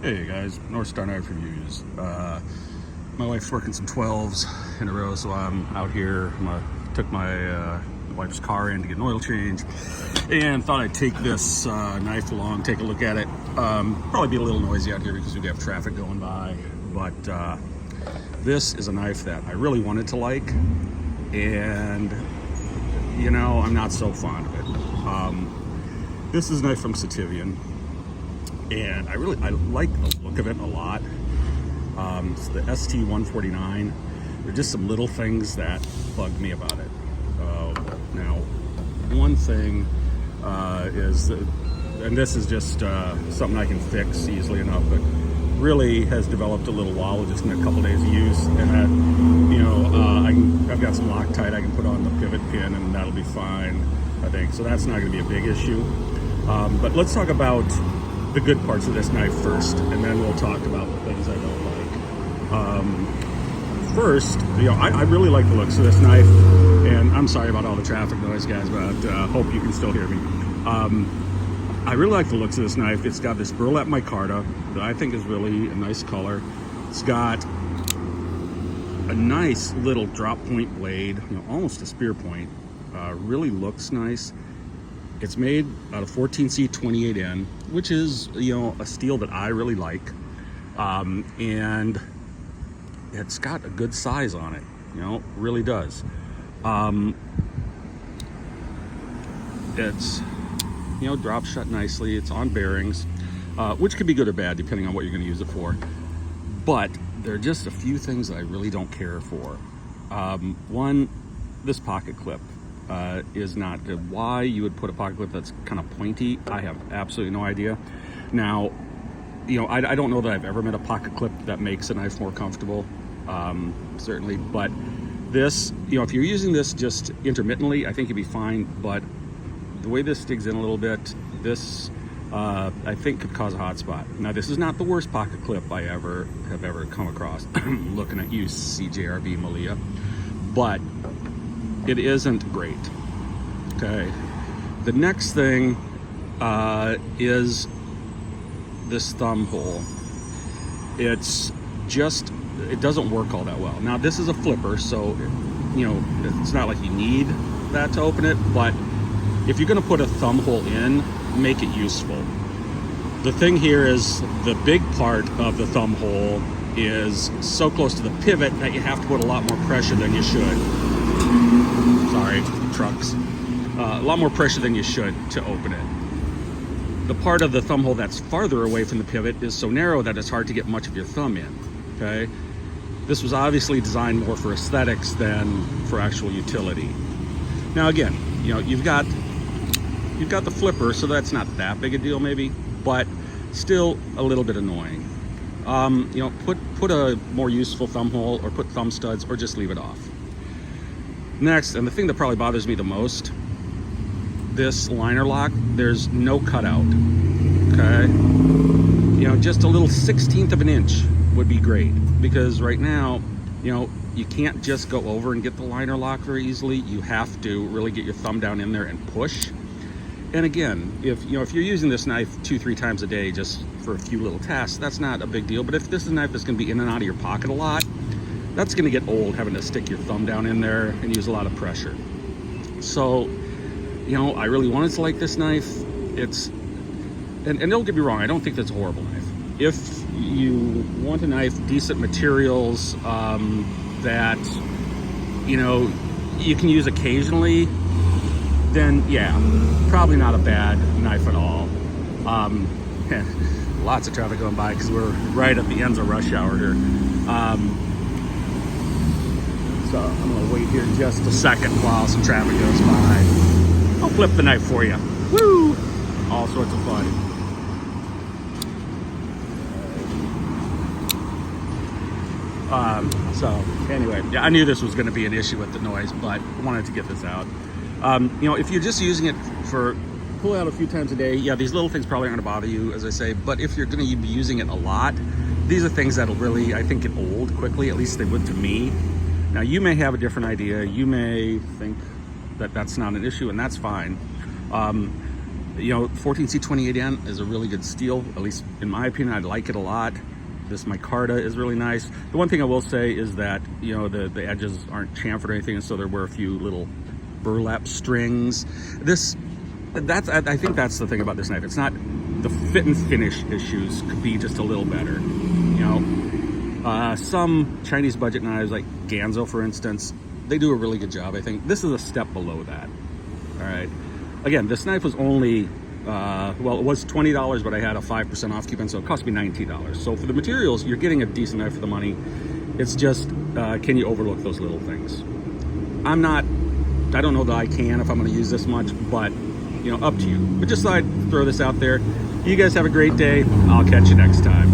Hey guys, North Star Knife Reviews. My wife's working some 12s in a row, so I'm out here. Took my wife's car in to get an oil change, and thought I'd take this knife along, take a look at it. Probably be a little noisy out here because we have traffic going by, but this is a knife that I really wanted to like, and you know, I'm not so fond of it. This is a knife from Sitivien, and I like the look of it a lot. It's the ST-149. There are just some little things that bugged me about it. Now, one thing is that, and this is just something I can fix easily enough, but really has developed a little wobble just in a couple days of use, and that, you know, I've got some Loctite I can put on the pivot pin, and that'll be fine, I think. So that's not going to be a big issue. But let's talk about the good parts of this knife first, and then we'll talk about the things I don't like. First, you know, I really like the looks of this knife, and I'm sorry about all the traffic noise, guys, but hope you can still hear me. I really like the looks of this knife. It's got this burlap micarta that I think is really a nice color. It's got a nice little drop point blade, you know, almost a spear point. Really looks nice. It's made out of 14C 28N, which is, you know, a steel that I really like, and it's got a good size on it, you know, really does. It's, you know, drops shut nicely. It's on bearings, which could be good or bad depending on what you're going to use it for. But there are just a few things that I really don't care for. One, this pocket clip is not good. Why you would put a pocket clip that's kind of pointy, I have absolutely no idea. Now, you know, I don't know that I've ever met a pocket clip that makes a knife more comfortable, certainly, but this, you know, if you're using this just intermittently, I think you'd be fine, but the way this digs in a little bit, this I think could cause a hot spot. Now, this is not the worst pocket clip I have ever come across looking at you, CJRB Malia, but it isn't great. Okay, the next thing is this thumb hole. It's just, it doesn't work all that well. Now, this is a flipper, so, you know, it's not like you need that to open it, but if you're going to put a thumb hole in, make it useful. The thing here is the big part of the thumb hole is so close to the pivot that you have to put a lot more pressure than you should. Sorry, trucks. A lot more pressure than you should to open it. The part of the thumb hole that's farther away from the pivot is so narrow that it's hard to get much of your thumb in, okay? This was obviously designed more for aesthetics than for actual utility. Now again, you know, you've got the flipper, so that's not that big a deal maybe, but still a little bit annoying. You know, put a more useful thumb hole, or put thumb studs, or just leave it off. Next, and the thing that probably bothers me the most, this liner lock, there's no cutout, okay? You know, just a little 1/16 of an inch would be great, because right now, you know, you can't just go over and get the liner lock very easily. You have to really get your thumb down in there and push. And again, if you're using this knife 2-3 times a day just for a few little tasks, that's not a big deal. But if this is a knife that's going to be in and out of your pocket a lot, that's going to get old, having to stick your thumb down in there and use a lot of pressure. So, you know, I really wanted to like this knife. It's, and don't get me wrong, I don't think that's a horrible knife. If you want a knife, decent materials, that, you know, you can use occasionally, then yeah, probably not a bad knife at all. Lots of traffic going by because we're right at the ends of rush hour here. So I'm gonna wait here just a second while some traffic goes by. I'll flip the knife for you. Woo! All sorts of fun. So anyway, yeah, I knew this was going to be an issue with the noise, but wanted to get this out. You know, if you're just using it for pull out a few times a day, yeah, these little things probably aren't going to bother you, as I say. But if you're going to be using it a lot, these are things that'll really, I think, get old quickly. At least they would to me. Now, you may have a different idea. You may think that that's not an issue, and that's fine. You know, 14C28N is a really good steel, at least in my opinion. I like it a lot. This micarta is really nice. The one thing I will say is that, you know, the edges aren't chamfered or anything, and so there were a few little burlap strings. I think that's the thing about this knife. It's not, the fit and finish issues could be just a little better. You know, some Chinese budget knives like Ganzo, for instance, they do a really good job. I think this is a step below that. All right. Again, this knife was only, well, it was $20, but I had a 5% off coupon, so it cost me $19. So for the materials, you're getting a decent knife for the money. It's just, can you overlook those little things? I don't know that I can if I'm going to use this much, but, you know, up to you. But just thought I'd throw this out there. You guys have a great day. I'll catch you next time.